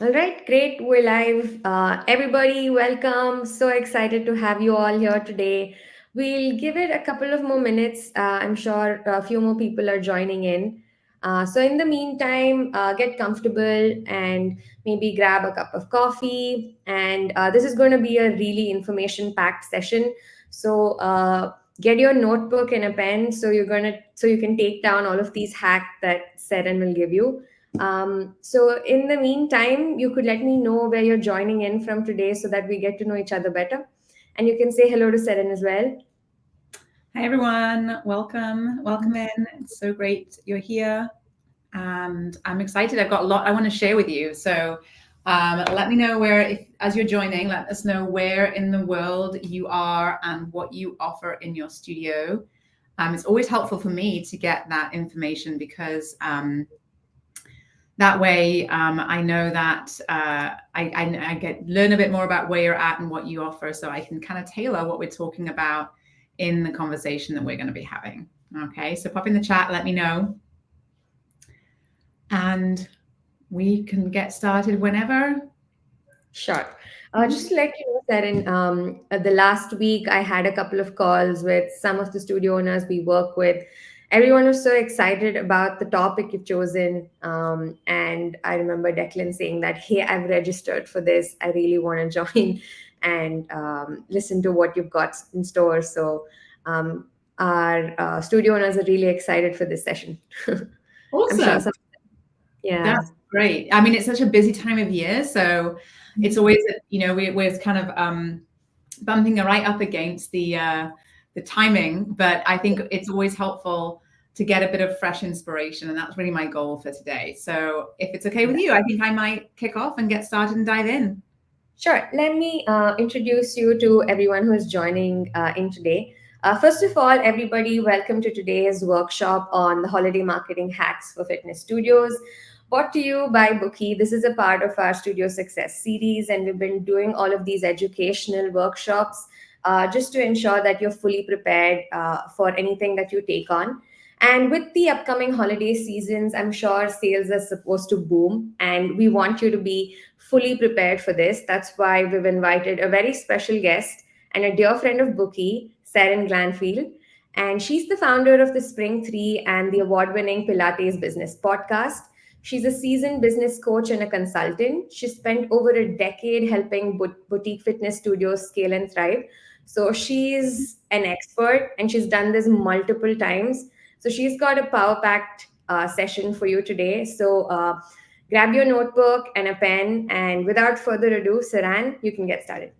All right, great. We're live. Everybody, welcome. So excited to have you all here today. We'll give it a couple of more minutes. I'm sure a few more people are joining in. So, in the meantime, get comfortable and maybe grab a cup of coffee. And this is going to be a really information packed session. So, get your notebook and a pen so you can take down all of these hacks that Seren will give you. So in the meantime, you could let me know where you're joining in from today so that we get to know each other better. And you can say hello to Seren as well. Hi, everyone. Welcome in. It's so great you're here. And I'm excited. I've got a lot I want to share with you. So let me know as you're joining, let us know where in the world you are and what you offer in your studio. It's always helpful for me to get that information because that way I know that I learn a bit more about where you're at and what you offer, so I can kind of tailor what we're talking about in the conversation that we're going to be having. Okay, so pop in the chat, let me know, and we can get started whenever. Sure. Just to let you know, Seren, the last week I had a couple of calls with some of the studio owners we work with. Everyone was so excited about the topic you've chosen. And I remember Declan saying that, hey, I've registered for this. I really want to join and listen to what you've got in store. So um, our studio owners are really excited for this session. I'm sure Awesome. some, yeah. That's great. I mean, it's such a busy time of year, so it's always, we're kind of bumping right up against the timing, but I think it's always helpful to get a bit of fresh inspiration, and that's really my goal for today. So if it's okay with you, I think I might kick off and get started and dive in. Sure. Let me introduce you to everyone who is joining in today. First of all, everybody, welcome to today's workshop on the holiday marketing hacks for fitness studios. Brought to you by Bookie. This is a part of our Studio Success series, and we've been doing all of these educational workshops just to ensure that you're fully prepared for anything that you take on. And with the upcoming holiday seasons, I'm sure sales are supposed to boom, and we want you to be fully prepared for this. That's why we've invited a very special guest and a dear friend of Bookie, Seran Glanfield. And she's the founder of the Spring 3 and the award winning Pilates Business Podcast. She's a seasoned business coach and a consultant. She spent over a decade helping boutique fitness studios scale and thrive. So she's an expert and she's done this multiple times. So she's got a power packed session for you today. So grab your notebook and a pen, and without further ado, Saran, you can get started.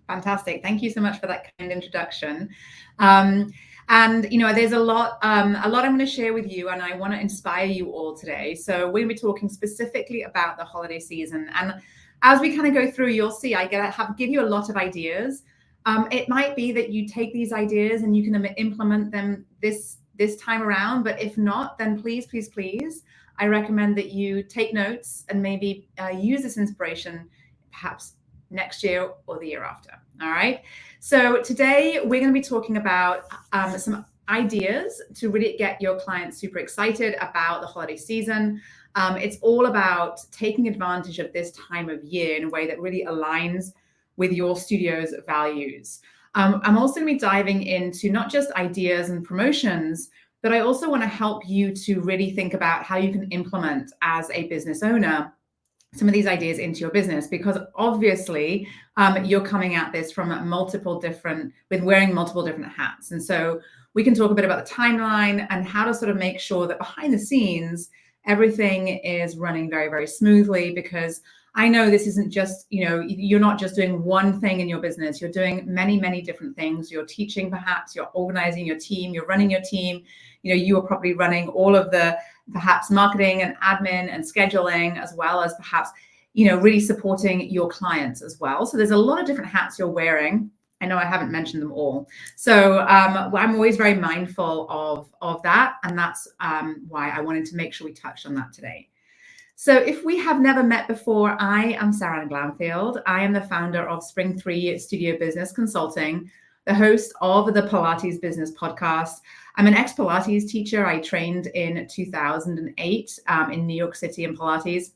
Fantastic. Thank you so much for that kind introduction. And there's a lot I'm going to share with you, and I want to inspire you all today. So we're going to be talking specifically about the holiday season, and as we kind of go through, you'll see I give you a lot of ideas. It might be that you take these ideas and you can implement them this time around, but if not, then please, I recommend that you take notes and maybe use this inspiration perhaps next year or the year after. All right. So today we're going to be talking about some ideas to really get your clients super excited about the holiday season. It's all about taking advantage of this time of year in a way that really aligns with your studio's values. I'm also going to be diving into not just ideas and promotions, but I also want to help you to really think about how you can implement as a business owner some of these ideas into your business, because obviously you're coming at this from wearing multiple different hats. And so we can talk a bit about the timeline and how to sort of make sure that behind the scenes, everything is running very, very smoothly, because I know this isn't just, you're not just doing one thing in your business. You're doing many, many different things. You're teaching, perhaps, you're organizing your team, you're running your team. You are probably running all of the perhaps marketing and admin and scheduling, as well as perhaps, really supporting your clients as well. So there's a lot of different hats you're wearing. I know I haven't mentioned them all. So I'm always very mindful of that. And that's why I wanted to make sure we touched on that today. So if we have never met before, I am Seran Glanfield. I am the founder of Spring 3 Studio Business Consulting, the host of the Pilates Business Podcast. I'm an ex-Pilates teacher. I trained in 2008 in New York City in Pilates.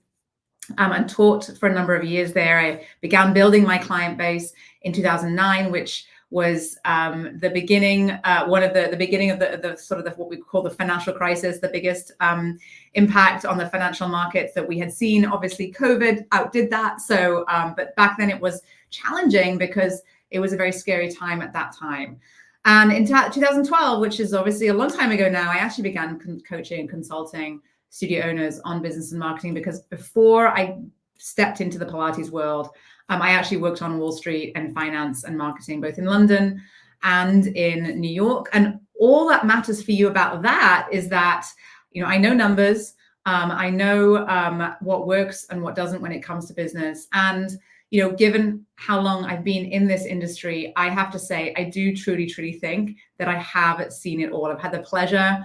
and taught for a number of years there. I began building my client base in 2009, which was the beginning, the beginning of the sort of what we call the financial crisis, the biggest impact on the financial markets that we had seen. Obviously, COVID outdid that. So, but back then it was challenging because it was a very scary time at that time. And in 2012, which is obviously a long time ago now, I actually began coaching and consulting studio owners on business and marketing, because before I stepped into the Pilates world, I actually worked on Wall Street and finance and marketing, both in London and in New York. And all that matters for you about that is that, I know numbers, I know what works and what doesn't when it comes to business. And, given how long I've been in this industry, I have to say, I do truly think that I have seen it all. I've had the pleasure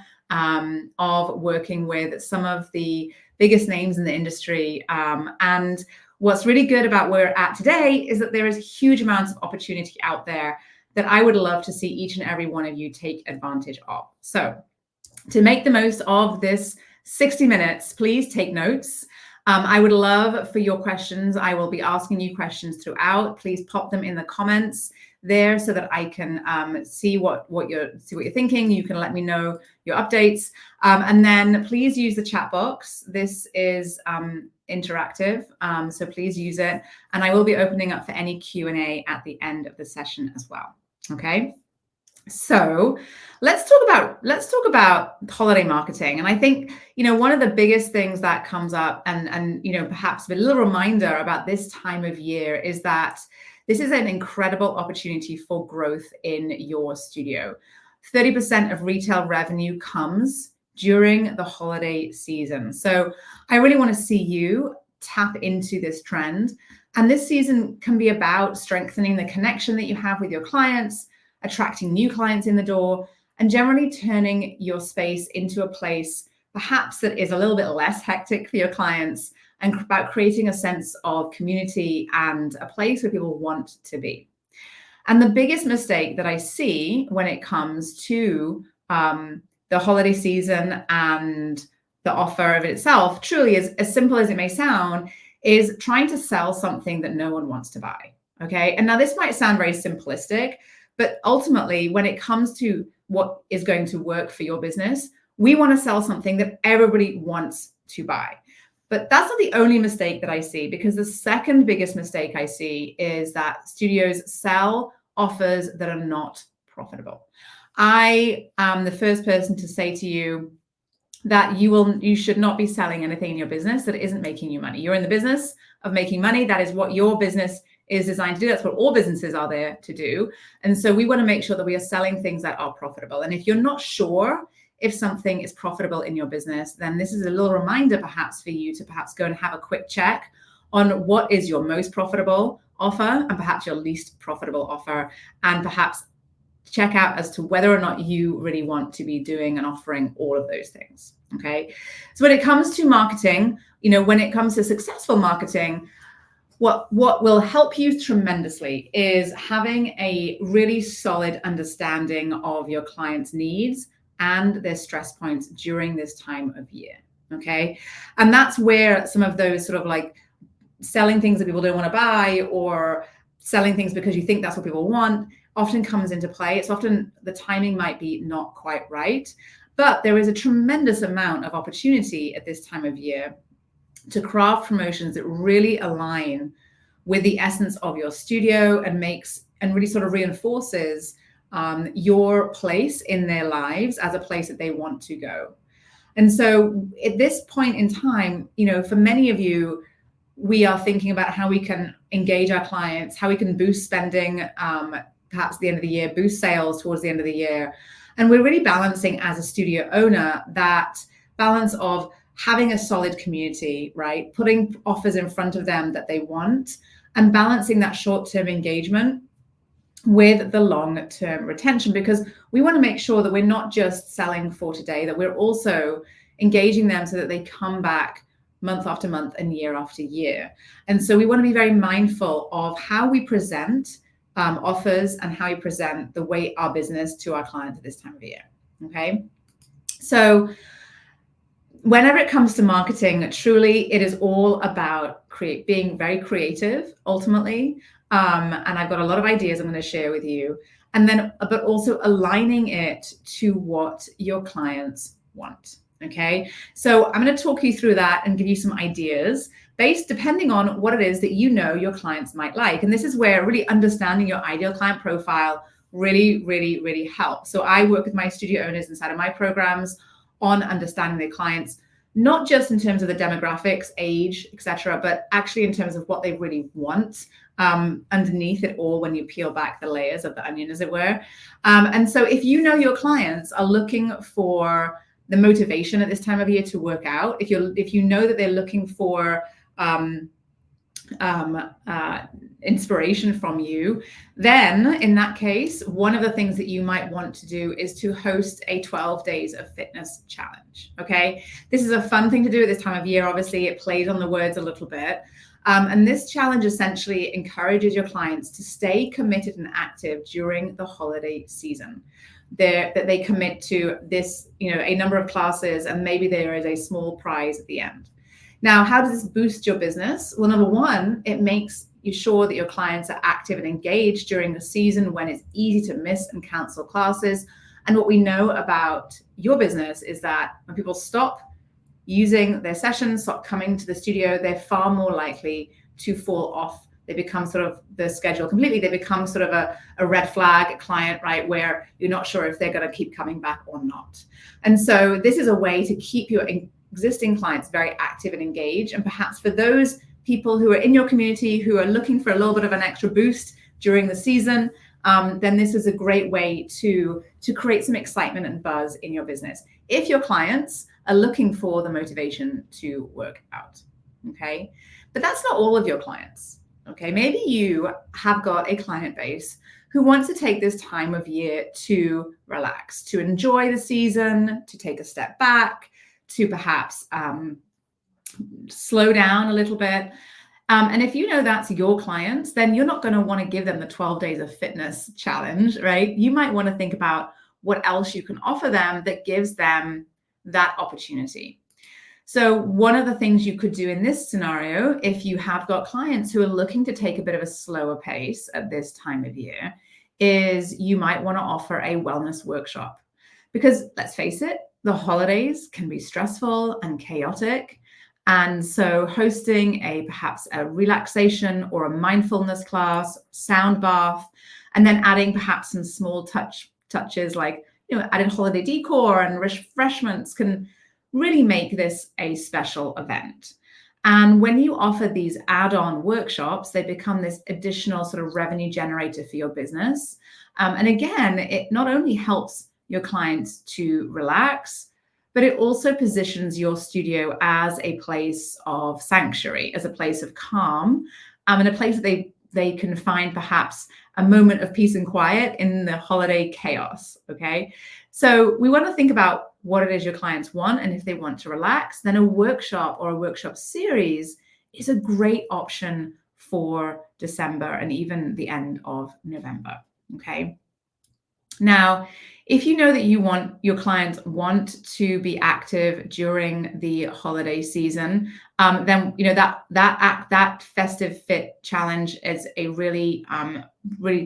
of working with some of the biggest names in the industry. And what's really good about where we're at today is that there is huge amounts of opportunity out there that I would love to see each and every one of you take advantage of. So to make the most of this 60 minutes, please take notes. I would love for your questions. I will be asking you questions throughout. Please pop them in the comments there so that I can see what you're thinking. You can let me know your updates, and then please use the chat box. This is interactive, so please use it, and I will be opening up for any Q&A at the end of the session as well. Okay. So let's talk about holiday marketing. And I think, one of the biggest things that comes up and perhaps a little reminder about this time of year is that this is an incredible opportunity for growth in your studio. 30% of retail revenue comes during the holiday season. So I really want to see you tap into this trend. And this season can be about strengthening the connection that you have with your clients, attracting new clients in the door, and generally turning your space into a place perhaps that is a little bit less hectic for your clients, and about creating a sense of community and a place where people want to be. And the biggest mistake that I see when it comes to the holiday season and the offer of itself, truly is as simple as it may sound, is trying to sell something that no one wants to buy. Okay. And now this might sound very simplistic, but ultimately, when it comes to what is going to work for your business, we want to sell something that everybody wants to buy. But that's not the only mistake that I see, because the second biggest mistake I see is that studios sell offers that are not profitable. I am the first person to say to you that you should not be selling anything in your business that isn't making you money. You're in the business of making money. That is what your business is designed to do. That's what all businesses are there to do. And so we want to make sure that we are selling things that are profitable. And if you're not sure if something is profitable in your business, then this is a little reminder perhaps for you to perhaps go and have a quick check on what is your most profitable offer and perhaps your least profitable offer, and perhaps check out as to whether or not you really want to be doing and offering all of those things. Okay. So when it comes to marketing, when it comes to successful marketing, what will help you tremendously is having a really solid understanding of your clients' needs and their stress points during this time of year. Okay. And that's where some of those sort of like selling things that people don't want to buy, or selling things because you think that's what people want, often comes into play. It's often the timing might be not quite right, but there is a tremendous amount of opportunity at this time of year to craft promotions that really align with the essence of your studio and really sort of reinforces your place in their lives as a place that they want to go. And so at this point in time, for many of you, we are thinking about how we can engage our clients, how we can boost spending, perhaps at the end of the year, boost sales towards the end of the year. And we're really balancing as a studio owner that balance of having a solid community, right? Putting offers in front of them that they want, and balancing that short-term engagement with the long-term retention, because we want to make sure that we're not just selling for today, that we're also engaging them so that they come back month after month and year after year. And so we want to be very mindful of how we present offers and how we present the way our business to our clients at this time of year. Okay. So whenever it comes to marketing, truly, it is all about being very creative, ultimately. And I've got a lot of ideas I'm going to share with you. And then, but also aligning it to what your clients want. Okay. So I'm going to talk you through that and give you some ideas based depending on what it is that you know your clients might like. And this is where really understanding your ideal client profile really, really, really helps. So I work with my studio owners inside of my programs on understanding their clients, not just in terms of the demographics, age, etc., but actually in terms of what they really want underneath it all when you peel back the layers of the onion, as it were. And so if you know your clients are looking for the motivation at this time of year to work out, if you know that they're looking for inspiration from you, then in that case, one of the things that you might want to do is to host a 12 days of fitness challenge. Okay. This is a fun thing to do at this time of year. Obviously, it plays on the words a little bit. And this challenge essentially encourages your clients to stay committed and active during the holiday season. That they commit to this, a number of classes, and maybe there is a small prize at the end. Now, how does this boost your business? Well, number one, it makes you sure that your clients are active and engaged during the season when it's easy to miss and cancel classes. And what we know about your business is that when people stop using their sessions, stop coming to the studio, they're far more likely to fall off. They become sort of the schedule completely. They become sort of a red flag client, right, where you're not sure if they're going to keep coming back or not. And so this is a way to keep your existing clients very active and engaged. And perhaps for those people who are in your community who are looking for a little bit of an extra boost during the season, then this is a great way to create some excitement and buzz in your business if your clients are looking for the motivation to work out. Okay. But that's not all of your clients. Okay. Maybe you have got a client base who wants to take this time of year to relax, to enjoy the season, to take a step back, to perhaps slow down a little bit. And if you know that's your clients, then you're not going to want to give them the 12 days of fitness challenge, right? You might want to think about what else you can offer them that gives them that opportunity. So one of the things you could do in this scenario, if you have got clients who are looking to take a bit of a slower pace at this time of year, is you might want to offer a wellness workshop. Because let's face it, the holidays can be stressful and chaotic. And so hosting perhaps a relaxation or a mindfulness class, sound bath, and then adding perhaps some small touches like, adding holiday decor and refreshments can really make this a special event. And when you offer these add-on workshops, they become this additional sort of revenue generator for your business. And again, it not only helps your clients to relax, but it also positions your studio as a place of sanctuary, as a place of calm, and a place that they can find perhaps a moment of peace and quiet in the holiday chaos, okay? So we want to think about what it is your clients want, and if they want to relax, then a workshop or a workshop series is a great option for December and even the end of November, okay? Now, if you know that your clients want to be active during the holiday season, then that festive fit challenge is a really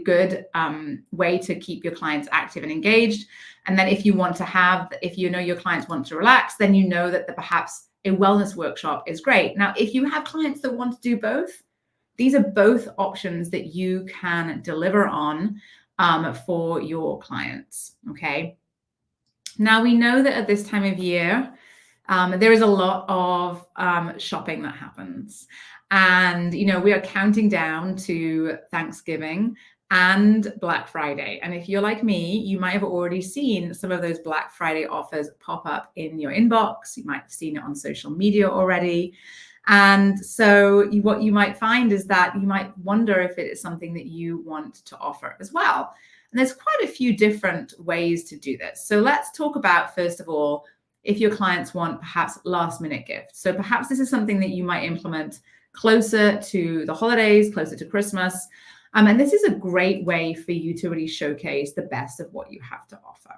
good way to keep your clients active and engaged. And then if you know your clients want to relax, then you know that perhaps a wellness workshop is great. Now, if you have clients that want to do both, these are both options that you can deliver on for your clients, okay? Now, we know that at this time of year, there is a lot of shopping that happens. And, we are counting down to Thanksgiving and Black Friday. And if you're like me, you might have already seen some of those Black Friday offers pop up in your inbox. You might have seen it on social media already. And so what you might find is that you might wonder if it is something that you want to offer as well. And there's quite a few different ways to do this. So let's talk about, first of all, if your clients want perhaps last minute gifts. So perhaps this is something that you might implement closer to the holidays, closer to Christmas. And this is a great way for you to really showcase the best of what you have to offer.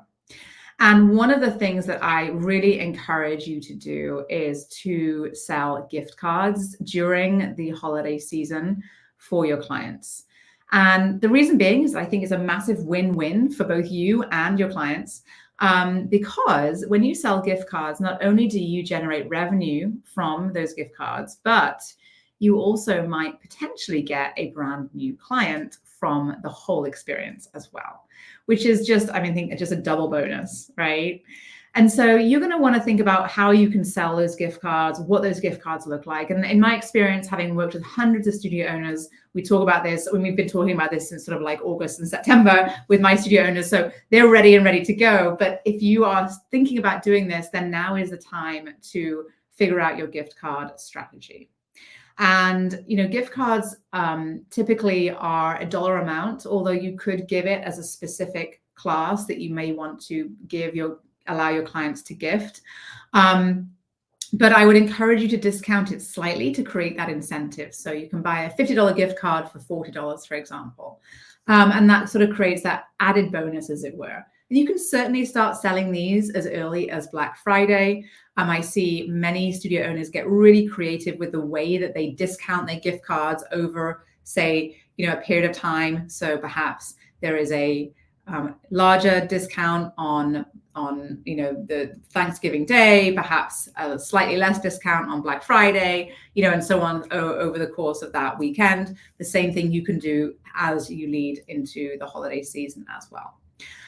And one of the things that I really encourage you to do is to sell gift cards during the holiday season for your clients. And the reason being is I think it's a massive win-win for both you and your clients. Because when you sell gift cards, not only do you generate revenue from those gift cards, but you also might potentially get a brand new client from the whole experience as well, which is just, I think just a double bonus, right? And so you're going to want to think about how you can sell those gift cards, what those gift cards look like. And in my experience, having worked with hundreds of studio owners, we talk about this, when we've been talking about this since sort of like August and September with my studio owners. So they're ready to go. But if you are thinking about doing this, then now is the time to figure out your gift card strategy. And, gift cards typically are a dollar amount, although you could give it as a specific class that you may want to allow your clients to gift. But I would encourage you to discount it slightly to create that incentive. So you can buy a $50 gift card for $40, for example. And that sort of creates that added bonus, as it were. And you can certainly start selling these as early as Black Friday. I see many studio owners get really creative with the way that they discount their gift cards over, say, a period of time. So perhaps there is a larger discount on the Thanksgiving Day, perhaps a slightly less discount on Black Friday, and so on over the course of that weekend. The same thing you can do as you lead into the holiday season as well.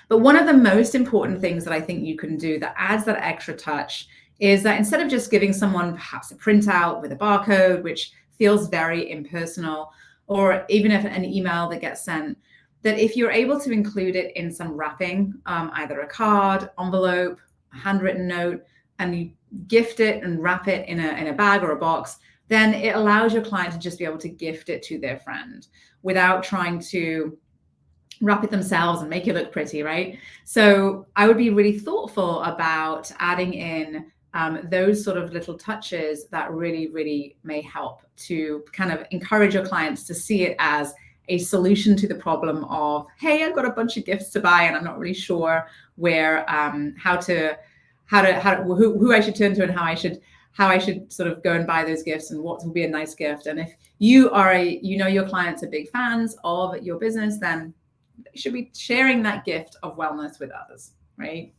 But one of the most important things that I think you can do that adds that extra touch is that instead of just giving someone perhaps a printout with a barcode, which feels very impersonal, or even if an email that gets sent, that if you're able to include it in some wrapping, either a card, envelope, a handwritten note, and you gift it and wrap it in a bag or a box, then it allows your client to just be able to gift it to their friend without trying to wrap it themselves and make it look pretty, right? So I would be really thoughtful about adding in those sort of little touches that really, really may help to kind of encourage your clients to see it as a solution to the problem of, hey, I've got a bunch of gifts to buy and I'm not really sure where, who I should turn to and how I should sort of go and buy those gifts and what will be a nice gift. And if you are your clients are big fans of your business, then you should be sharing that gift of wellness with others, right?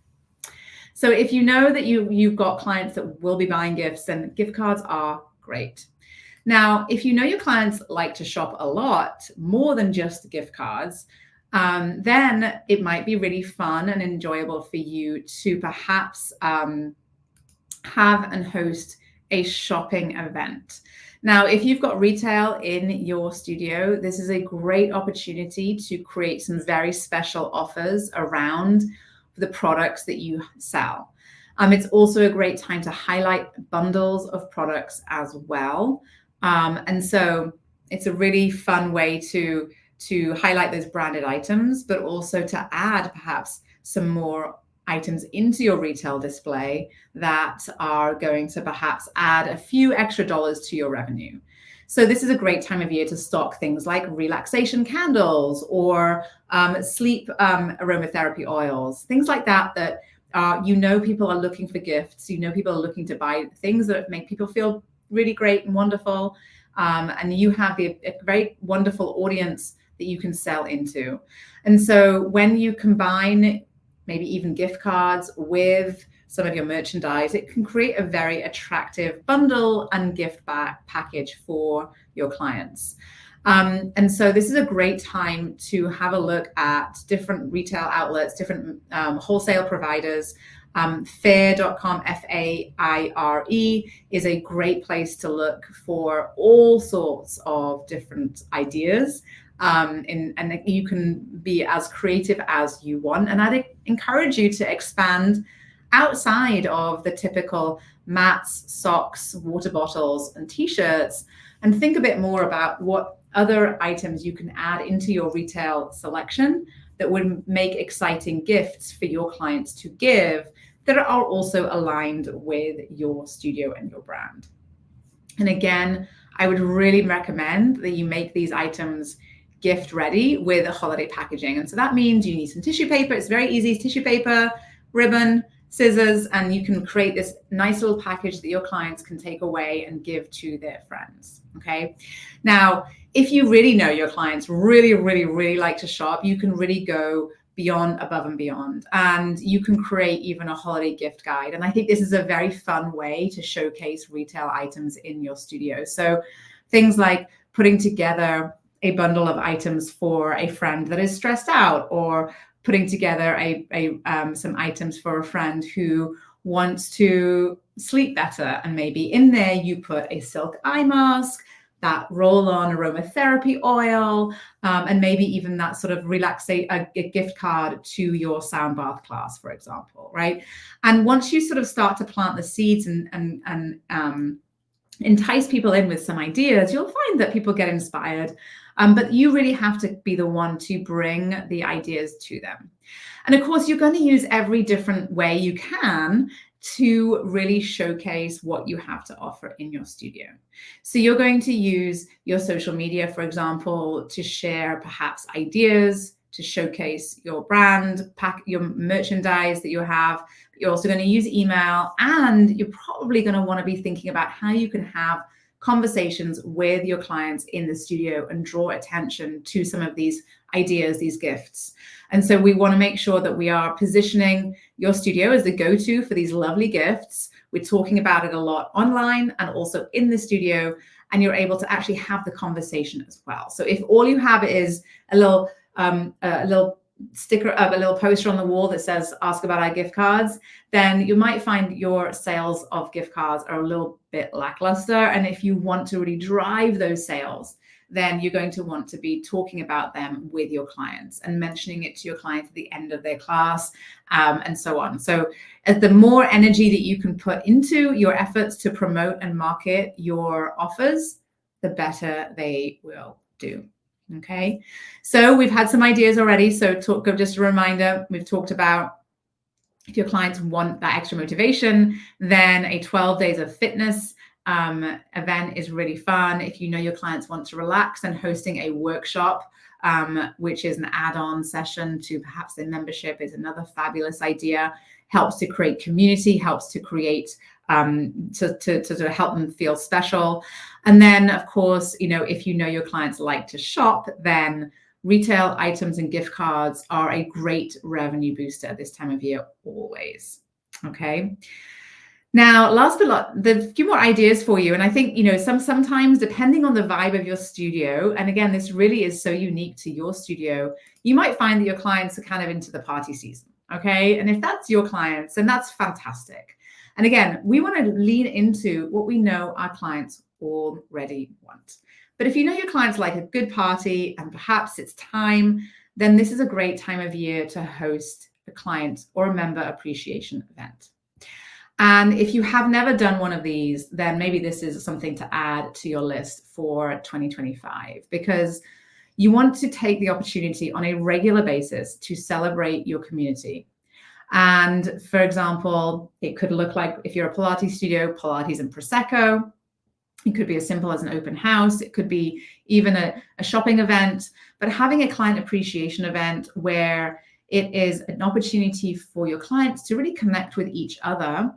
So if you know that you've got clients that will be buying gifts, then gift cards are great. Now, if you know your clients like to shop a lot, more than just gift cards, then it might be really fun and enjoyable for you to perhaps have and host a shopping event. Now, if you've got retail in your studio, this is a great opportunity to create some very special offers around the products that you sell. It's also a great time to highlight bundles of products as well. And so it's a really fun way to highlight those branded items, but also to add perhaps some more items into your retail display that are going to perhaps add a few extra dollars to your revenue. So this is a great time of year to stock things like relaxation candles or sleep aromatherapy oils, things like that people are looking for gifts. People are looking to buy things that make people feel really great and wonderful. And you have a very wonderful audience that you can sell into. And so when you combine maybe even gift cards with some of your merchandise, it can create a very attractive bundle and gift package for your clients. And so this is a great time to have a look at different retail outlets, different wholesale providers. Faire.com, F-A-I-R-E, is a great place to look for all sorts of different ideas. And you can be as creative as you want. And I'd encourage you to expand outside of the typical mats, socks, water bottles, and t-shirts, and think a bit more about what other items you can add into your retail selection that would make exciting gifts for your clients to give that are also aligned with your studio and your brand. And again, I would really recommend that you make these items gift ready with a holiday packaging. And so that means you need some tissue paper. It's very easy. Tissue paper, ribbon, scissors, and you can create this nice little package that your clients can take away and give to their friends. Okay. Now, if you really know your clients really, really, really like to shop, you can really go beyond, above and beyond, and you can create even a holiday gift guide. And I think this is a very fun way to showcase retail items in your studio. So things like putting together a bundle of items for a friend that is stressed out, or putting together some items for a friend who wants to sleep better. And maybe in there you put a silk eye mask, that roll-on aromatherapy oil, and maybe even that sort of a gift card to your sound bath class, for example, right? And once you sort of start to plant the seeds and entice people in with some ideas, you'll find that people get inspired. But you really have to be the one to bring the ideas to them. And of course, you're going to use every different way you can to really showcase what you have to offer in your studio. So you're going to use your social media, for example, to share perhaps ideas, to showcase your brand, your merchandise that you have. You're also going to use email, and you're probably going to want to be thinking about how you can have conversations with your clients in the studio and draw attention to some of these ideas, these gifts. And so we want to make sure that we are positioning your studio as the go-to for these lovely gifts. We're talking about it a lot online and also in the studio, and you're able to actually have the conversation as well. So if all you have is a little sticker of a little poster on the wall that says ask about our gift cards, then you might find your sales of gift cards are a little bit lackluster. And if you want to really drive those sales, then you're going to want to be talking about them with your clients and mentioning it to your clients at the end of their class, and so on. So the more energy that you can put into your efforts to promote and market your offers, the better they will do. Okay, so we've had some ideas already. So just a reminder, we've talked about if your clients want that extra motivation, then a 12 days of fitness event is really fun. If you know your clients want to relax, then hosting a workshop, which is an add-on session to perhaps their membership, is another fabulous idea. Helps to create community, helps to create to help them feel special. And then, of course, if you know your clients like to shop, then retail items and gift cards are a great revenue booster at this time of year, always. Okay. Now, last but not, there's a few more ideas for you. And I think, sometimes depending on the vibe of your studio, and again, this really is so unique to your studio, you might find that your clients are kind of into the party season. Okay. And if that's your clients, then that's fantastic. And again, we want to lean into what we know our clients already want. But if you know your clients like a good party and perhaps it's time, then this is a great time of year to host a client or a member appreciation event. And if you have never done one of these, then maybe this is something to add to your list for 2025, because you want to take the opportunity on a regular basis to celebrate your community. And for example, it could look like, if you're a Pilates studio, Pilates and Prosecco. It could be as simple as an open house. It could be even a shopping event, but having a client appreciation event where it is an opportunity for your clients to really connect with each other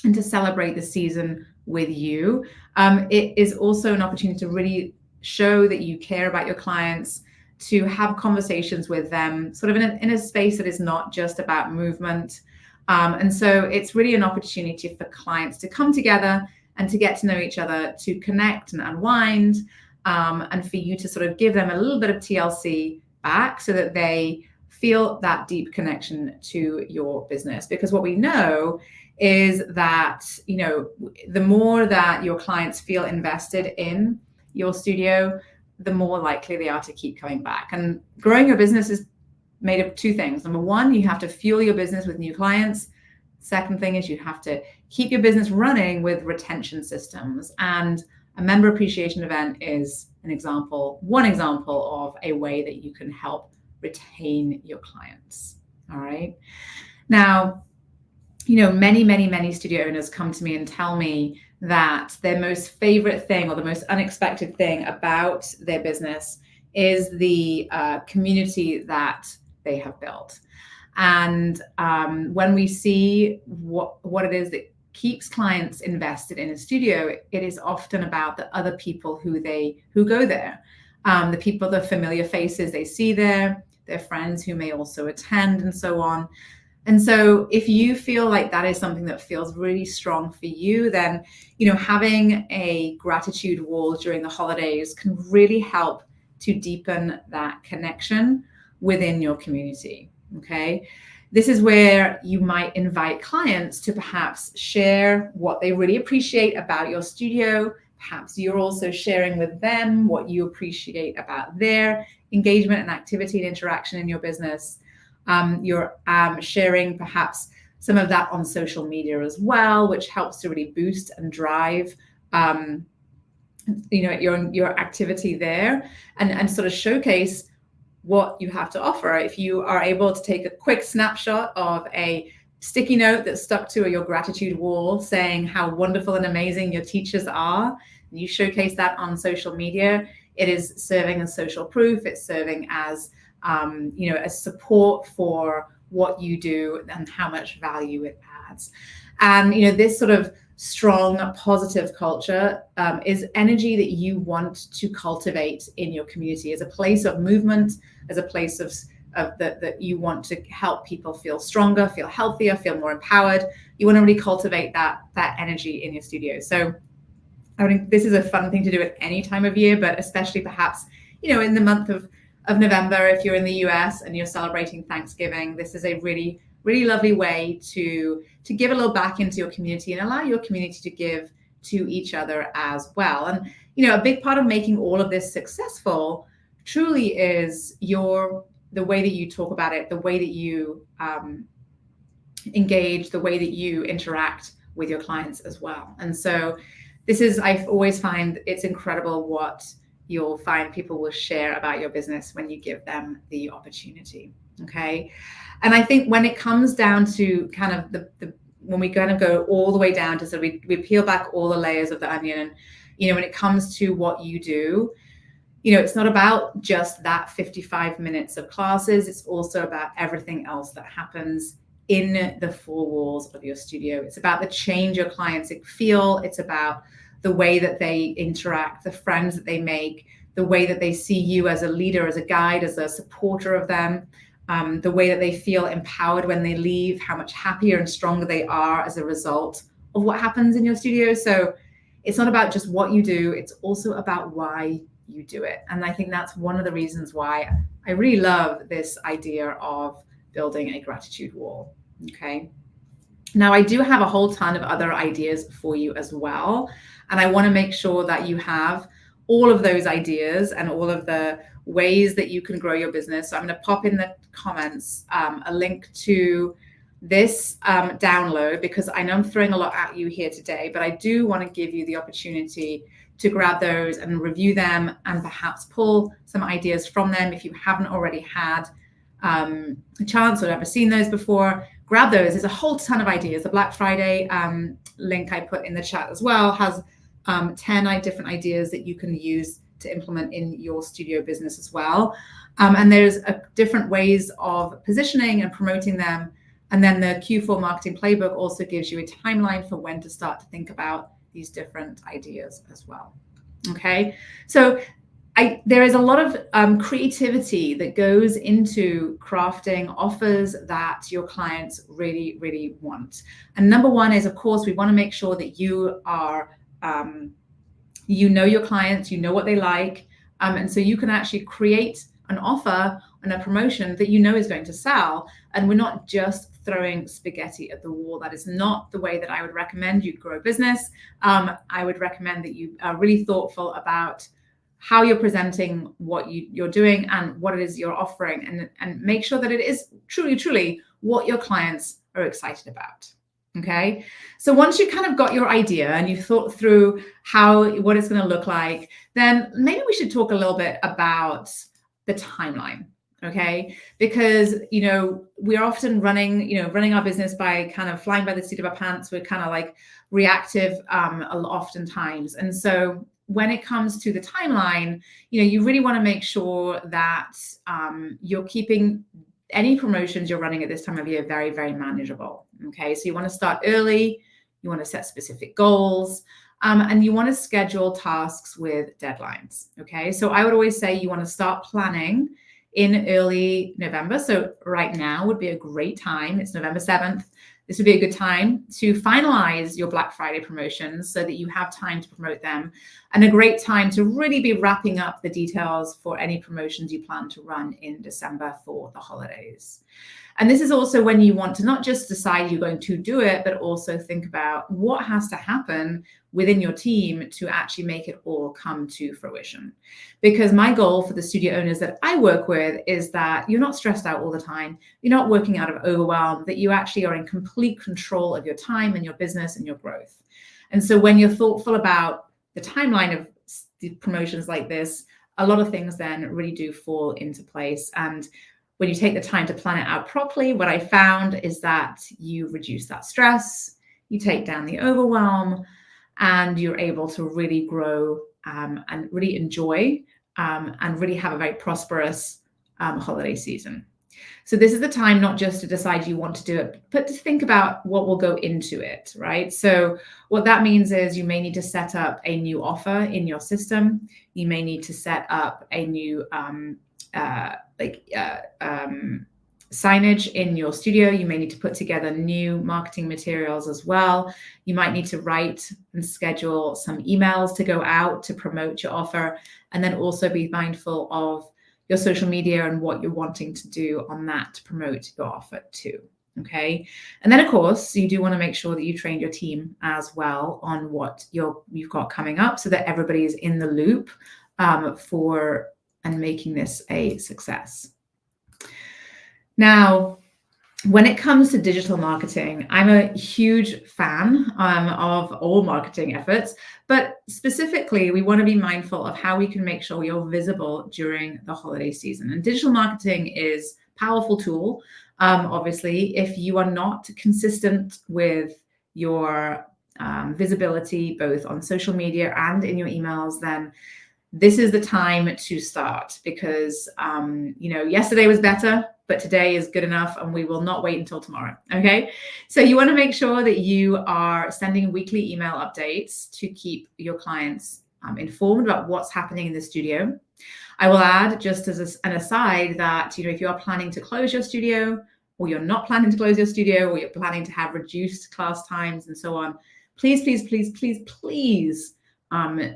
and to celebrate the season with you. It is also an opportunity to really show that you care about your clients, to have conversations with them sort of in a space that is not just about movement. And so it's really an opportunity for clients to come together and to get to know each other, to connect and unwind, and for you to sort of give them a little bit of TLC back so that they feel that deep connection to your business. Because what we know is that, the more that your clients feel invested in your studio, the more likely they are to keep coming back. And growing your business is made of two things. Number one, you have to fuel your business with new clients. Second thing is you have to keep your business running with retention systems. And a member appreciation event is one example of a way that you can help retain your clients. All right. Now, many studio owners come to me and tell me that their most favorite thing or the most unexpected thing about their business is the community that they have built. And when we see what it is that keeps clients invested in a studio, it is often about the other people who go there, the people, the familiar faces they see there, their friends who may also attend, and so on. And so if you feel like that is something that feels really strong for you, then, having a gratitude wall during the holidays can really help to deepen that connection within your community. Okay. This is where you might invite clients to perhaps share what they really appreciate about your studio. Perhaps you're also sharing with them what you appreciate about their engagement and activity and interaction in your business. You're sharing perhaps some of that on social media as well, which helps to really boost and drive your activity there, and sort of showcase what you have to offer. If you are able to take a quick snapshot of a sticky note that's stuck to your gratitude wall saying how wonderful and amazing your teachers are, and you showcase that on social media, it is serving as social proof. It's serving as a support for what you do and how much value it adds. And this sort of strong, positive culture is energy that you want to cultivate in your community as a place of movement, as a place of that you want to help people feel stronger, feel healthier, feel more empowered. You want to really cultivate that energy in your studio. So I think this is a fun thing to do at any time of year, but especially perhaps in the month of November, if you're in the US and you're celebrating Thanksgiving. This is a really, really lovely way to give a little back into your community and allow your community to give to each other as well. And a big part of making all of this successful truly is the way that you talk about it, the way that you engage, the way that you interact with your clients as well. And so I've always find it's incredible what you'll find people will share about your business when you give them the opportunity. Okay. And I think when it comes down to kind of when we kind of go all the way down to, so we peel back all the layers of the onion, and, when it comes to what you do, it's not about just that 55 minutes of classes. It's also about everything else that happens in the four walls of your studio. It's about the change your clients feel. It's about the way that they interact, the friends that they make, the way that they see you as a leader, as a guide, as a supporter of them, the way that they feel empowered when they leave, how much happier and stronger they are as a result of what happens in your studio. So it's not about just what you do, it's also about why you do it. And I think that's one of the reasons why I really love this idea of building a gratitude wall. Okay. Now, I do have a whole ton of other ideas for you as well. And I want to make sure that you have all of those ideas and all of the ways that you can grow your business. So I'm going to pop in the comments a link to this download, because I know I'm throwing a lot at you here today, but I do want to give you the opportunity to grab those and review them and perhaps pull some ideas from them. If you haven't already had a chance or ever seen those before, grab those. There's a whole ton of ideas. The Black Friday link I put in the chat as well has 10 different ideas that you can use to implement in your studio business as well. And there's different ways of positioning and promoting them. And then the Q4 marketing playbook also gives you a timeline for when to start to think about these different ideas as well. Okay, so there is a lot of creativity that goes into crafting offers that your clients really, really want. And number one is, of course, we want to make sure that you are, your clients, what they like. And so you can actually create an offer and a promotion that is going to sell. And we're not just throwing spaghetti at the wall. That is not the way that I would recommend you grow a business. I would recommend that you are really thoughtful about how you're presenting what you're doing and what it is you're offering, and make sure that it is truly, truly what your clients are excited about. Okay. So once you kind of got your idea and you've thought through what it's going to look like, then maybe we should talk a little bit about the timeline. Okay. Because, we're often running our business by kind of flying by the seat of our pants. We're kind of like reactive oftentimes. And so when it comes to the timeline, you really want to make sure that you're keeping any promotions you're running at this time of year very, very manageable. Okay, so you want to start early, you want to set specific goals, and you want to schedule tasks with deadlines. Okay, so I would always say you want to start planning in early November. So right now would be a great time. It's November 7th. This would be a good time to finalize your Black Friday promotions so that you have time to promote them, and a great time to really be wrapping up the details for any promotions you plan to run in December for the holidays. And this is also when you want to not just decide you're going to do it, but also think about what has to happen within your team to actually make it all come to fruition. Because my goal for the studio owners that I work with is that you're not stressed out all the time, you're not working out of overwhelm, that you actually are in complete control of your time and your business and your growth. And so when you're thoughtful about the timeline of promotions like this, a lot of things then really do fall into place. And when you take the time to plan it out properly, what I found is that you reduce that stress, you take down the overwhelm, and you're able to really grow and really enjoy and really have a very prosperous holiday season. So this is the time not just to decide you want to do it, but to think about what will go into it, right? So what that means is you may need to set up a new offer in your system. You may need to set up a new signage in your studio. You may need to put together new marketing materials as well. You might need to write and schedule some emails to go out to promote your offer, and then also be mindful of your social media and what you're wanting to do on that to promote your offer too. Okay. And then of course, you do want to make sure that you train your team as well on what you've got coming up, so that everybody is in the loop for and making this a success. Now, when it comes to digital marketing, I'm a huge fan of all marketing efforts, but specifically, we want to be mindful of how we can make sure you're visible during the holiday season. And digital marketing is a powerful tool. Obviously, if you are not consistent with your visibility, both on social media and in your emails, then this is the time to start, because yesterday was better, but today is good enough, and we will not wait until tomorrow. Okay, so you want to make sure that you are sending weekly email updates to keep your clients informed about what's happening in the studio. I will add, just as an aside, that if you are planning to close your studio, or you're not planning to close your studio, or you're planning to have reduced class times and so on, please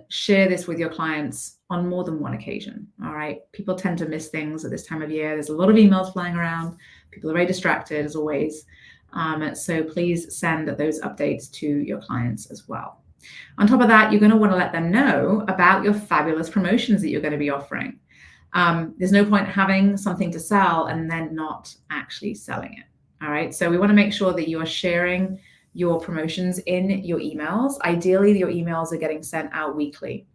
share this with your clients on more than one occasion. All right. People tend to miss things at this time of year. There's a lot of emails flying around. People are very distracted as always. So please send those updates to your clients as well. On top of that, you're going to want to let them know about your fabulous promotions that you're going to be offering. There's no point having something to sell and then not actually selling it. All right. So we want to make sure that you are sharing your promotions in your emails. Ideally, your emails are getting sent out weekly.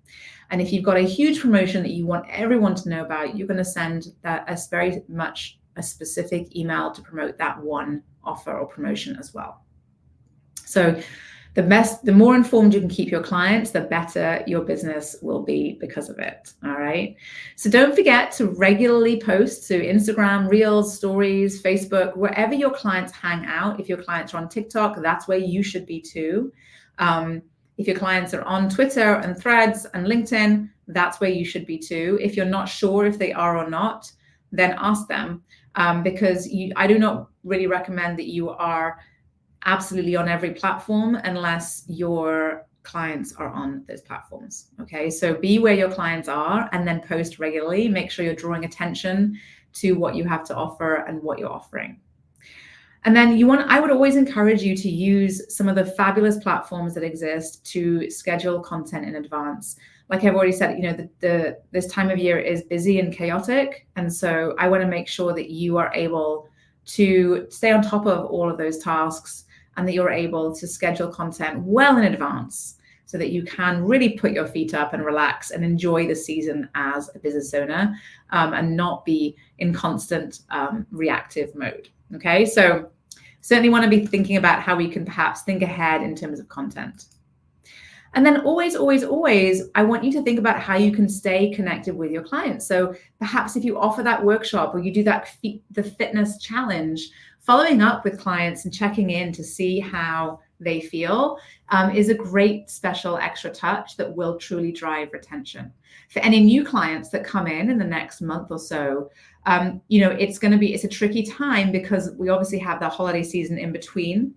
And if you've got a huge promotion that you want everyone to know about, you're going to send that as very much a specific email to promote that one offer or promotion as well. So the more informed you can keep your clients, the better your business will be because of it. All right. So don't forget to regularly post to Instagram, Reels, Stories, Facebook, wherever your clients hang out. If your clients are on TikTok, that's where you should be too. If your clients are on Twitter and Threads and LinkedIn, that's where you should be too. If you're not sure if they are or not, then ask them, because I do not really recommend that you are absolutely on every platform unless your clients are on those platforms. Okay, so be where your clients are and then post regularly. Make sure you're drawing attention to what you have to offer and what you're offering. And then I would always encourage you to use some of the fabulous platforms that exist to schedule content in advance. Like I've already said, this time of year is busy and chaotic. And so I want to make sure that you are able to stay on top of all of those tasks, and that you're able to schedule content well in advance so that you can really put your feet up and relax and enjoy the season as a business owner, and not be in constant reactive mode. Okay, so certainly want to be thinking about how we can perhaps think ahead in terms of content. And then always, I want you to think about how you can stay connected with your clients. So perhaps if you offer that workshop or you do that the fitness challenge, following up with clients and checking in to see how they feel is a great special extra touch that will truly drive retention. For any new clients that come in the next month or so, it's a tricky time because we obviously have the holiday season in between.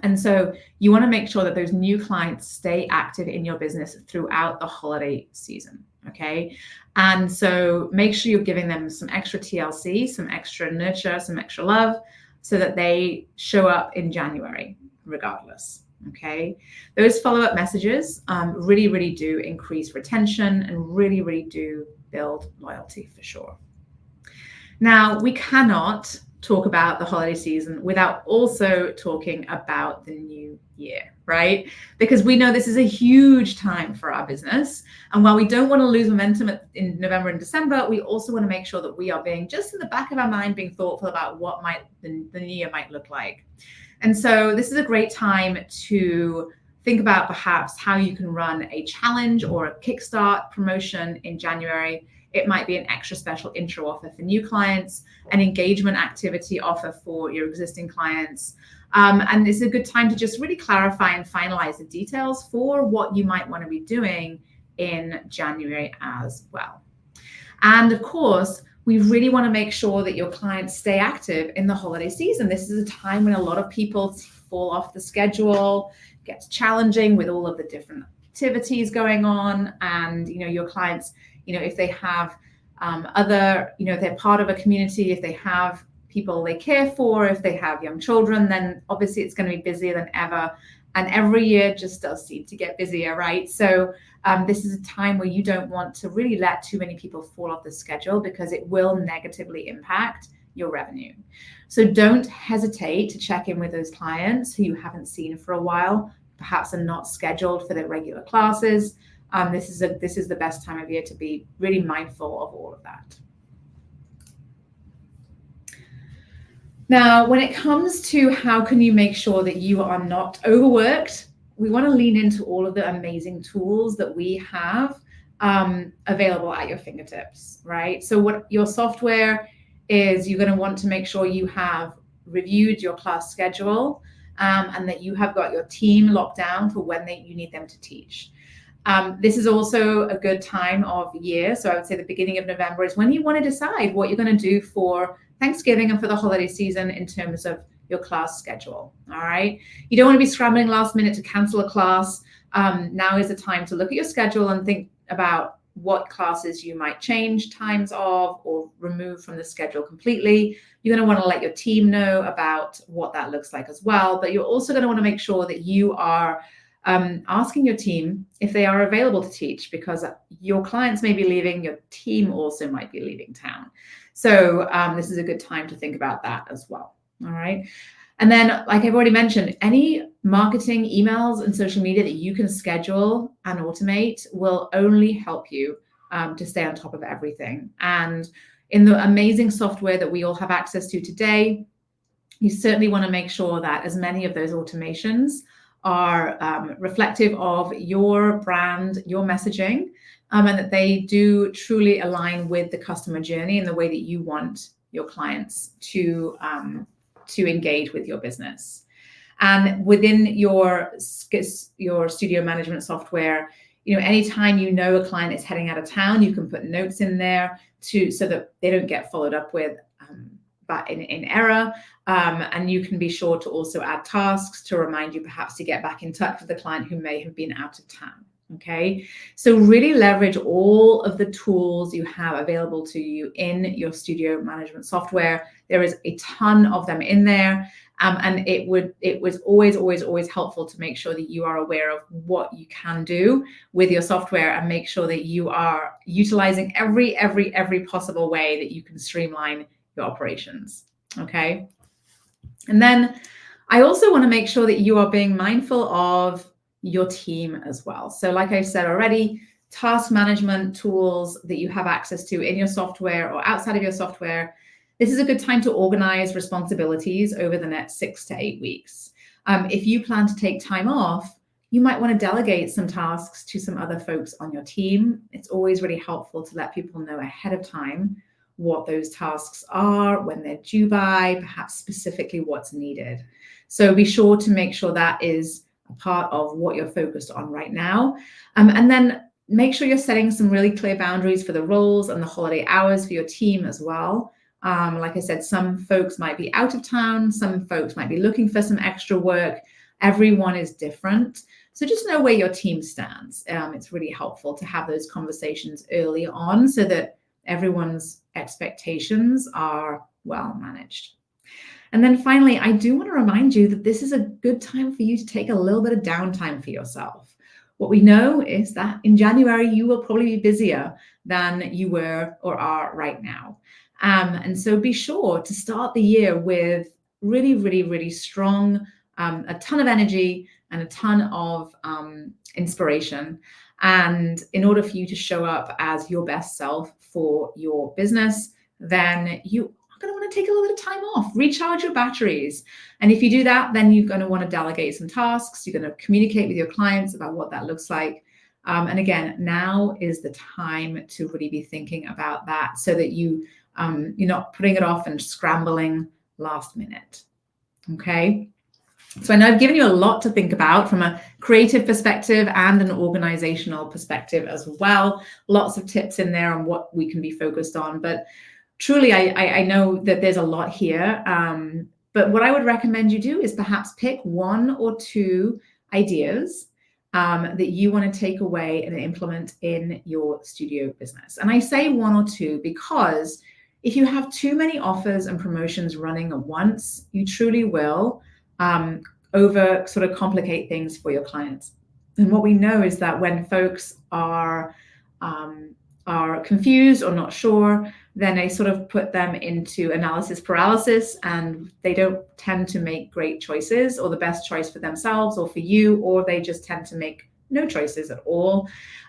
And so you want to make sure that those new clients stay active in your business throughout the holiday season, okay? And so make sure you're giving them some extra TLC, some extra nurture, some extra love, so that they show up in January regardless, okay? Those follow-up messages really, really do increase retention and really, really do build loyalty for sure. Now, we cannot talk about the holiday season without also talking about the new year, right? Because we know this is a huge time for our business. And while we don't want to lose momentum in November and December, we also want to make sure that we are being just in the back of our mind, being thoughtful about what the new year might look like. And so this is a great time to think about perhaps how you can run a challenge or a kickstart promotion in January. It might be an extra special intro offer for new clients, an engagement activity offer for your existing clients. And it's a good time to just really clarify and finalize the details for what you might want to be doing in January as well. And of course, we really want to make sure that your clients stay active in the holiday season. This is a time when a lot of people fall off the schedule, gets challenging with all of the different activities going on. And, your clients, if they have if they're part of a community, if they have people they care for, if they have young children, then obviously it's going to be busier than ever. And every year just does seem to get busier, right? So this is a time where you don't want to really let too many people fall off the schedule because it will negatively impact your revenue. So don't hesitate to check in with those clients who you haven't seen for a while, perhaps are not scheduled for their regular classes. This is the best time of year to be really mindful of all of that. Now, when it comes to how can you make sure that you are not overworked, we want to lean into all of the amazing tools that we have available at your fingertips, right? So what your software is, you're going to want to make sure you have reviewed your class schedule and that you have got your team locked down for when you need them to teach. This is also a good time of year. So I would say the beginning of November is when you want to decide what you're going to do for Thanksgiving and for the holiday season in terms of your class schedule. All right. You don't want to be scrambling last minute to cancel a class. Now is the time to look at your schedule and think about what classes you might change times of or remove from the schedule completely. You're going to want to let your team know about what that looks like as well. But you're also going to want to make sure that you are asking your team if they are available to teach, because your clients may be leaving, your team also might be leaving town. So this is a good time to think about that as well. All right. And then, like I've already mentioned, any marketing, emails, and social media that you can schedule and automate will only help you to stay on top of everything. And in the amazing software that we all have access to today, you certainly want to make sure that as many of those automations are reflective of your brand, your messaging, and that they do truly align with the customer journey and the way that you want your clients to engage with your business. And within your studio management software, anytime a client is heading out of town, you can put notes in there so that they don't get followed up with but in error. And you can be sure to also add tasks to remind you perhaps to get back in touch with the client who may have been out of town. Okay, so really leverage all of the tools you have available to you in your studio management software. There is a ton of them in there. And it was always helpful to make sure that you are aware of what you can do with your software and make sure that you are utilizing every possible way that you can streamline your operations. Okay. And then I also want to make sure that you are being mindful of your team as well. So like I said already, task management tools that you have access to in your software or outside of your software, this is a good time to organize responsibilities over the next 6 to 8 weeks. If you plan to take time off, You might want to delegate some tasks to some other folks on your team. It's always really helpful to let people know ahead of time what those tasks are, when they're due by, perhaps specifically what's needed. So be sure to make sure that is a part of what you're focused on right now. And then make sure you're setting some really clear boundaries for the roles and the holiday hours for your team as well. Like I said, some folks might be out of town, some folks might be looking for some extra work. Everyone is different. So just know where your team stands. It's really helpful to have those conversations early on so that everyone's expectations are well managed. And then finally, I do want to remind you that this is a good time for you to take a little bit of downtime for yourself. What we know is that in January, you will probably be busier than you were or are right now. And so be sure to start the year with really, really, really strong, a ton of energy and a ton of inspiration. And in order for you to show up as your best self for your business, then you are going to want to take a little bit of time off, recharge your batteries. And if you do that, then you're going to want to delegate some tasks. You're going to communicate with your clients about what that looks like. And again, now is the time to really be thinking about that so that you're not putting it off and scrambling last minute. Okay. So I know I've given you a lot to think about from a creative perspective and an organizational perspective as well. Lots of tips in there on what we can be focused on. But truly, I know that there's a lot here. But what I would recommend you do is perhaps pick one or two ideas that you want to take away and implement in your studio business. And I say one or two because if you have too many offers and promotions running at once, you truly will over sort of complicate things for your clients. And what we know is that when folks are confused or not sure, then they sort of put them into analysis paralysis, and they don't tend to make great choices or the best choice for themselves or for you, or they just tend to make no choices at all.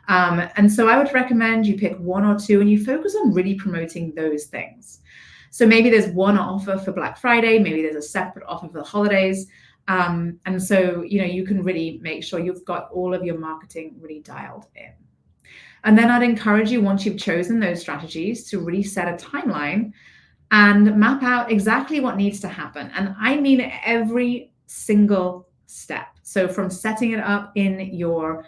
And so I would recommend you pick one or two and you focus on really promoting those things. So maybe there's one offer for Black Friday, maybe there's a separate offer for the holidays. And so, you can really make sure you've got all of your marketing really dialed in. And then I'd encourage you, once you've chosen those strategies, to really set a timeline and map out exactly what needs to happen. And I mean every single step. So from setting it up in your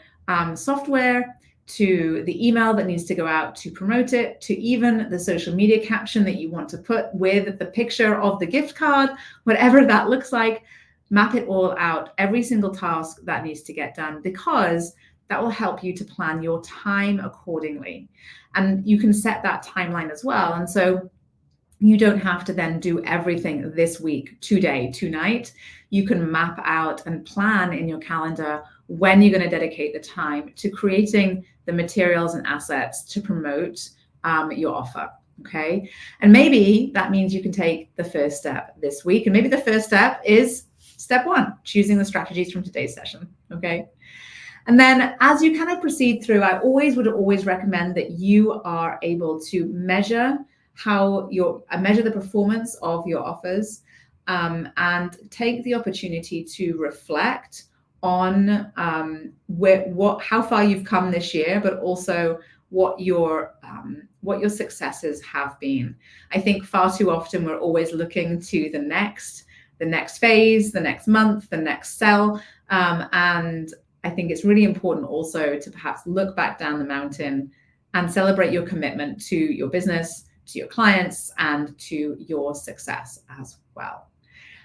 software, to the email that needs to go out to promote it, to even the social media caption that you want to put with the picture of the gift card, whatever that looks like, map it all out, every single task that needs to get done, because that will help you to plan your time accordingly. And you can set that timeline as well. And so you don't have to then do everything this week, today, tonight. You can map out and plan in your calendar when you're going to dedicate the time to creating the materials and assets to promote your offer. Okay. And maybe that means you can take the first step this week. And maybe the first step is step one, choosing the strategies from today's session. Okay. And then as you kind of proceed through, I would always recommend that you are able to measure measure the performance of your offers, and take the opportunity to reflect on how far you've come this year, but also what your successes have been. I think far too often we're always looking to the next phase, the next month, the next sell, and I think it's really important also to perhaps look back down the mountain and celebrate your commitment to your business, to your clients, and to your success as well.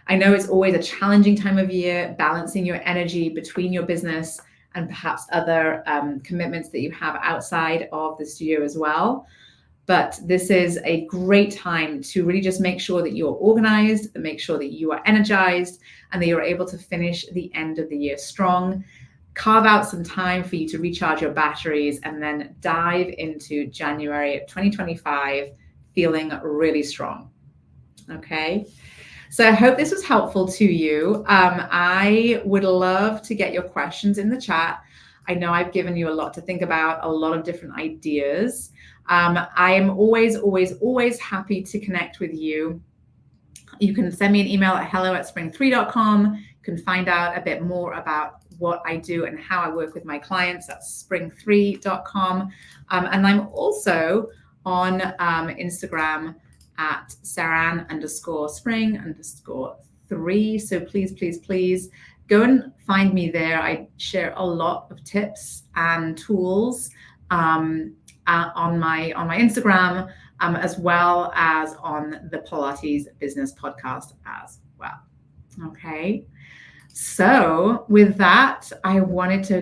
I know it's always a challenging time of year, balancing your energy between your business and perhaps other commitments that you have outside of the studio as well. But this is a great time to really just make sure that you're organized, and make sure that you are energized, and that you're able to finish the end of the year strong. Carve out some time for you to recharge your batteries and then dive into January 2025 feeling really strong. Okay. So I hope this was helpful to you. I would love to get your questions in the chat. I know I've given you a lot to think about, a lot of different ideas. I am always happy to connect with you. You can send me an email at hello@spring3.com. You can find out a bit more about what I do and how I work with my clients. That's spring3.com. And I'm also on Instagram at Seran_spring_3. So please go and find me there. I share a lot of tips and tools on my Instagram, as well as on the Pilates Business Podcast as well. Okay. So with that, I wanted to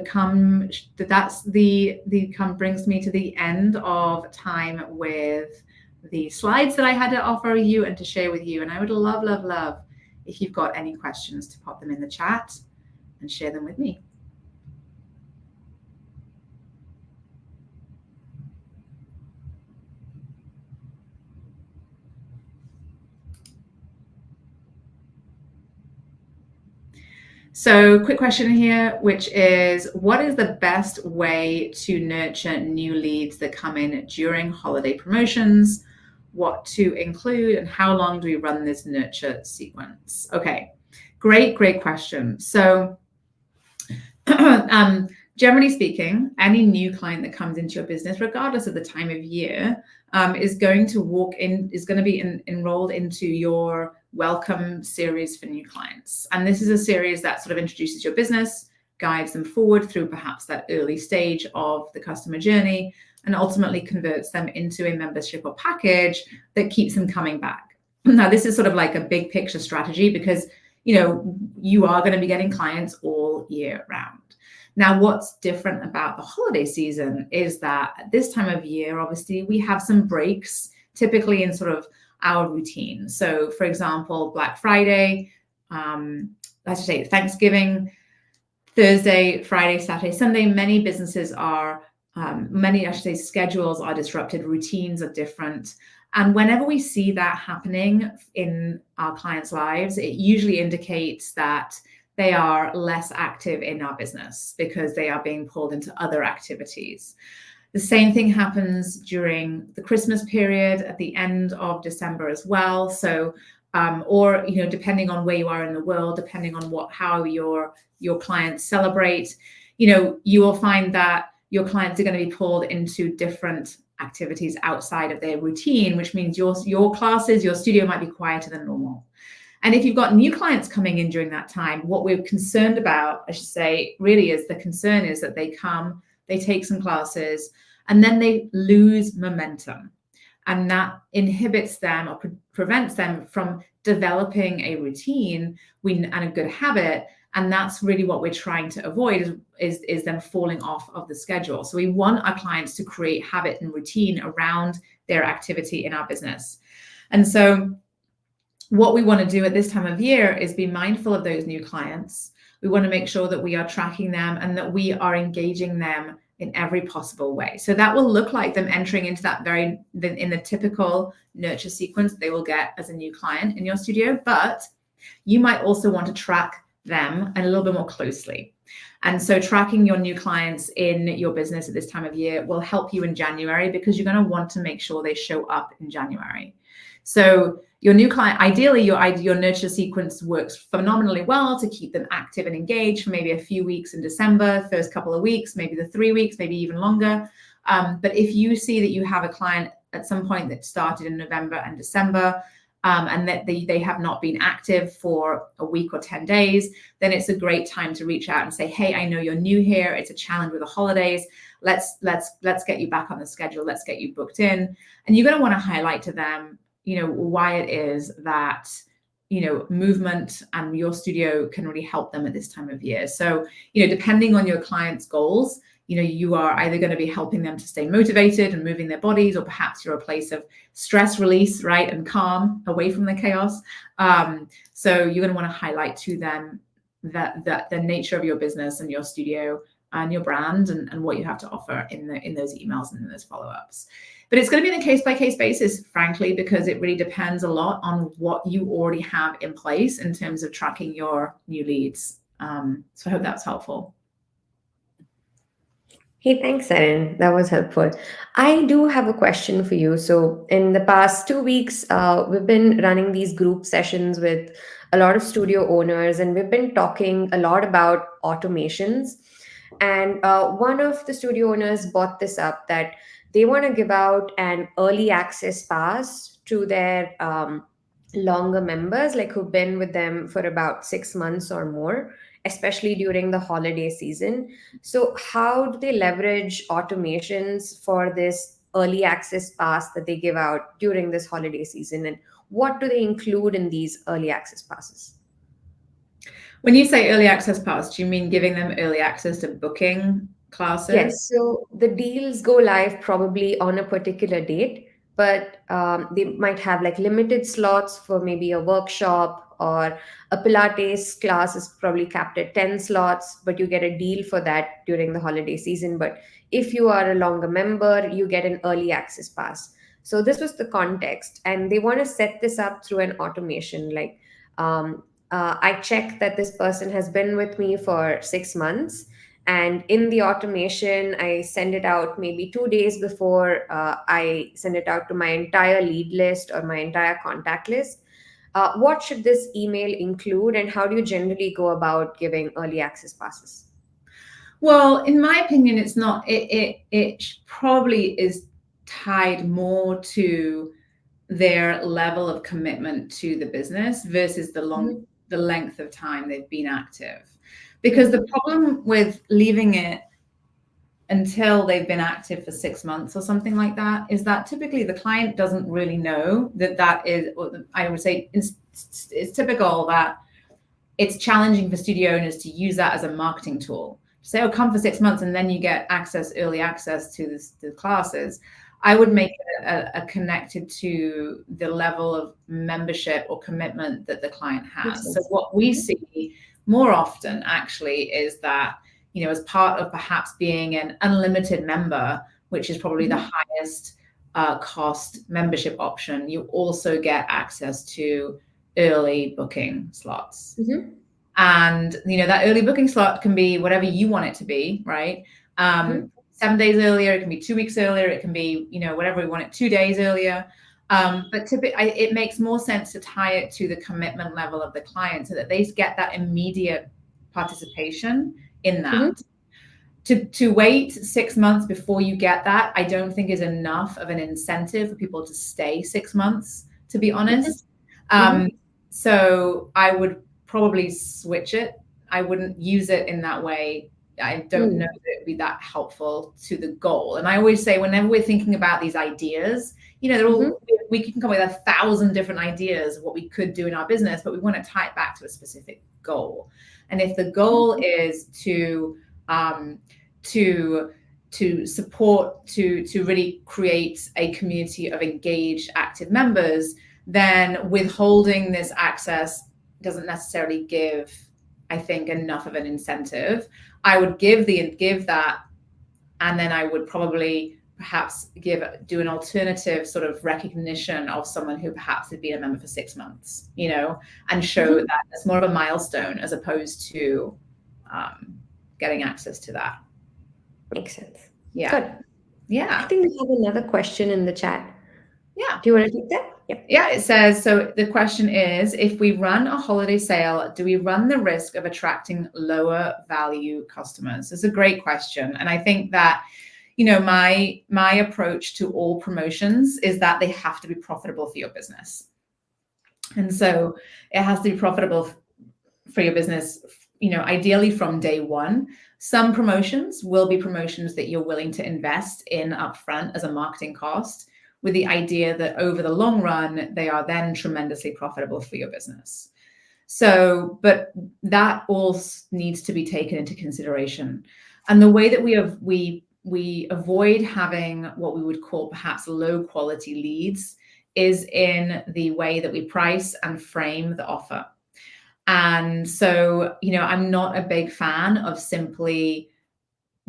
brings me to the end of time with the slides that I had to offer you and to share with you. And I would love if you've got any questions to pop them in the chat and share them with me. So quick question here, which is, what is the best way to nurture new leads that come in during holiday promotions? What to include and how long do we run this nurture sequence? Okay, great question. So generally speaking, any new client that comes into your business, regardless of the time of year, is going to be enrolled into your welcome series for new clients. And this is a series that sort of introduces your business, guides them forward through perhaps that early stage of the customer journey, and ultimately converts them into a membership or package that keeps them coming back. Now, this is sort of like a big picture strategy because, you know, you are going to be getting clients all year round. Now, what's different about the holiday season is that at this time of year, obviously, we have some breaks, typically in sort of our routine. So, for example, Black Friday, let's say Thanksgiving, Thursday, Friday, Saturday, Sunday, many businesses are, schedules are disrupted, routines are different. And whenever we see that happening in our clients' lives, it usually indicates that they are less active in our business because they are being pulled into other activities. The same thing happens during the Christmas period at the end of December as well. So, or, you know, depending on where you are in the world, depending on how your clients celebrate, you know, you will find that your clients are going to be pulled into different activities outside of their routine, which means your classes, your studio might be quieter than normal. And if you've got new clients coming in during that time, what we're concerned about, I should say, really is the concern is that they come, they take some classes, and then they lose momentum. And that inhibits them or prevents them from developing a routine and a good habit. And that's really what we're trying to avoid is them falling off of the schedule. So we want our clients to create habit and routine around their activity in our business. And so what we want to do at this time of year is be mindful of those new clients. We want to make sure that we are tracking them and that we are engaging them in every possible way. So that will look like them entering into that in the typical nurture sequence they will get as a new client in your studio, but you might also want to track them a little bit more closely. And so tracking your new clients in your business at this time of year will help you in January because you're going to want to make sure they show up in January. So your new client, ideally, your nurture sequence works phenomenally well to keep them active and engaged for maybe a few weeks in December, first couple of weeks, maybe the 3 weeks, maybe even longer. But if you see that you have a client at some point that started in November and December, and that they have not been active for a week or 10 days, then it's a great time to reach out and say, hey, I know you're new here. It's a challenge with the holidays. Let's get you back on the schedule. Let's get you booked in. And you're going to want to highlight to them, you know, why it is that, you know, movement and your studio can really help them at this time of year. So, you know, depending on your client's goals, you know, you are either going to be helping them to stay motivated and moving their bodies, or perhaps you're a place of stress release, right, and calm away from the chaos. So you're going to want to highlight to them that the nature of your business and your studio and your brand and what you have to offer in those emails and in those follow-ups. But it's going to be on a case-by-case basis, frankly, because it really depends a lot on what you already have in place in terms of tracking your new leads. So I hope that's helpful. Hey, thanks, Erin. That was helpful. I do have a question for you. So, in the past 2 weeks, we've been running these group sessions with a lot of studio owners, and we've been talking a lot about automations. And one of the studio owners brought this up that they want to give out an early access pass to their longer members, like who've been with them for about 6 months or more, especially during the holiday season. So, how do they leverage automations for this early access pass that they give out during this holiday season? And what do they include in these early access passes? When you say early access pass, do you mean giving them early access to booking classes? Yes, so the deals go live probably on a particular date, but they might have like limited slots for maybe a workshop, or a Pilates class is probably capped at 10 slots, but you get a deal for that during the holiday season. But if you are a longer member, you get an early access pass. So this was the context, and they want to set this up through an automation. Like, I check that this person has been with me for 6 months, and in the automation I send it out maybe 2 days before I send it out to my entire lead list or my entire contact list. What should this email include, and how do you generally go about giving early access passes? Well, in my opinion, it's not. It probably is tied more to their level of commitment to the business versus Mhm, the length of time they've been active. Because the mhm, problem with leaving it until they've been active for 6 months or something like that is that typically the client doesn't really know that that is, I would say it's typical that it's challenging for studio owners to use that as a marketing tool. Say, oh, come for 6 months and then you get early access to the classes. I would mhm. make it a connected to the level of membership or commitment that the client Makes has. So sense. what we Mhm, see more often actually is that, as part of perhaps being an unlimited member, which is probably the mhm, highest cost membership option, you also get access to early booking slots. mhm, And that early booking slot can be whatever you want it to be, right? mhm, 7 days earlier, it can be 2 weeks earlier, it can be whatever we want it, 2 days earlier. But typically, it makes more sense to tie it to the commitment level of the client so that they get that immediate participation in mhm, that. To wait 6 months before you get that, I don't think is enough of an incentive for people to stay 6 months, to be mhm, honest. mhm, Um, so I would probably switch it. I wouldn't use it in that way. I don't know mm, that it would be that helpful to the goal. And I always say, whenever we're thinking about these ideas, they're mhm, all, we can come up with 1,000 different ideas of what we could do in our business, but we want to tie it back to a specific goal. And if the goal is um, to support, to really create a community of engaged active members, then withholding this access doesn't necessarily give, I think, enough of an incentive. I would give that, and then I would probably perhaps do an alternative sort of recognition of someone who perhaps had been a member for 6 months, and show mhm. that it's more of a milestone as opposed to getting access to that. Makes sense. Yeah. Good. I Yeah. think we have another question in the chat. Yeah. Do you want to take that? Yep. Yeah, it says, so the question is, if we run a holiday sale, do we run the risk of attracting lower value customers? It's a great question. And I think that, my approach to all promotions is that they have to be profitable for your business. And so it has to be profitable for your business, ideally from day one. Some promotions will be promotions that you're willing to invest in upfront as a marketing cost, with the idea that over the long run, they are then tremendously profitable for your business. So, but that all needs to be taken into consideration. And the way that we avoid having what we would call perhaps low quality leads is in the way that we price and frame the offer. And so, I'm not a big fan of simply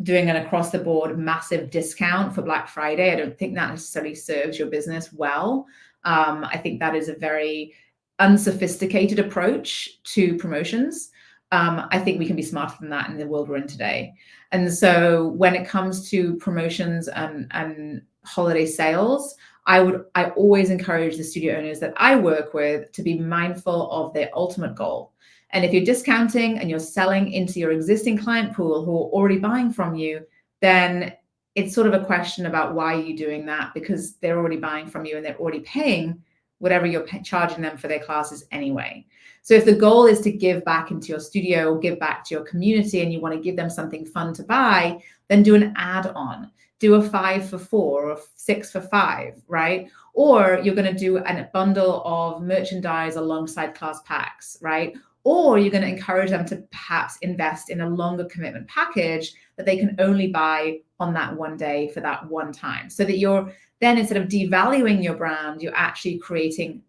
doing an across the board massive discount for Black Friday. I don't think that necessarily serves your business well. I think that is a very unsophisticated approach to promotions. I think we can be smarter than that in the world we're in today. And so when it comes to promotions and holiday sales, I always encourage the studio owners that I work with to be mindful of their ultimate goal. And if you're discounting and you're selling into your existing client pool who are already buying from you, then it's sort of a question about why are you doing that, because they're already buying from you and they're already paying whatever you're charging them for their classes anyway. So if the goal is to give back into your studio, give back to your community, and you want to give them something fun to buy, then do an add-on. Do a 5 for 4 or 6 for 5, right? Or you're going to do a bundle of merchandise alongside class packs, right? Or you're going to encourage them to perhaps invest in a longer commitment package that they can only buy on that one day for that one time. So that you're then, instead of devaluing your brand, you're actually creating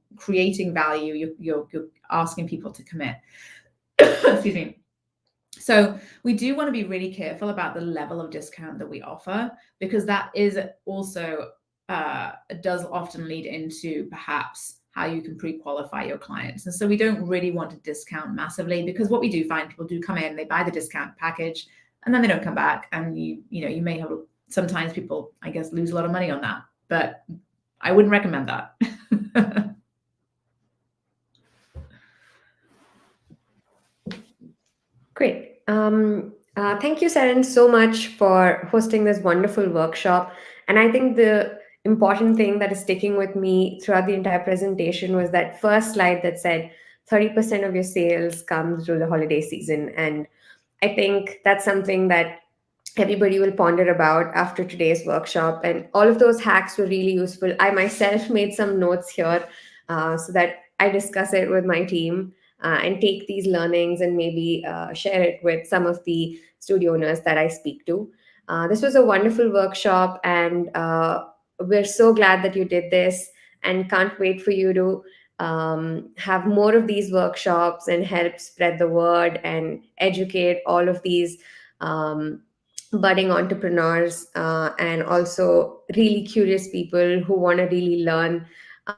value. You're asking people to commit. Excuse me. So we do want to be really careful about the level of discount that we offer, because that is also does often lead into perhaps how you can pre-qualify your clients. And so we don't really want to discount massively, because what we do find, people do come in, they buy the discount package, and then they don't come back. And you may have, sometimes people, I guess, lose a lot of money on that, but I wouldn't recommend that. Great. Thank you, Seran, so much for hosting this wonderful workshop. And I think the important thing that is sticking with me throughout the entire presentation was that first slide that said 30% of your sales come through the holiday season. And I think that's something that everybody will ponder about after today's workshop. And all of those hacks were really useful. I myself made some notes here so that I discuss it with my team and take these learnings and maybe share it with some of the studio owners that I speak to. This was a wonderful workshop, and we're so glad that you did this, and can't wait for you to have more of these workshops and help spread the word and educate all of these budding entrepreneurs and also really curious people who want to really learn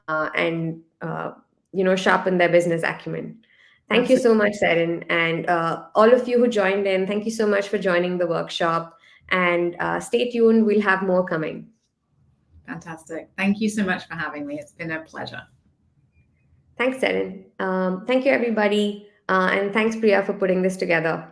and sharpen their business acumen. Thank you so Absolutely. much, Seran, and all of you who joined in. Thank you so much for joining the workshop, and stay tuned. We'll have more coming. Fantastic. Thank you so much for having me. It's been a pleasure. Thanks, Seran. Thank you, everybody, and thanks, Priya, for putting this together.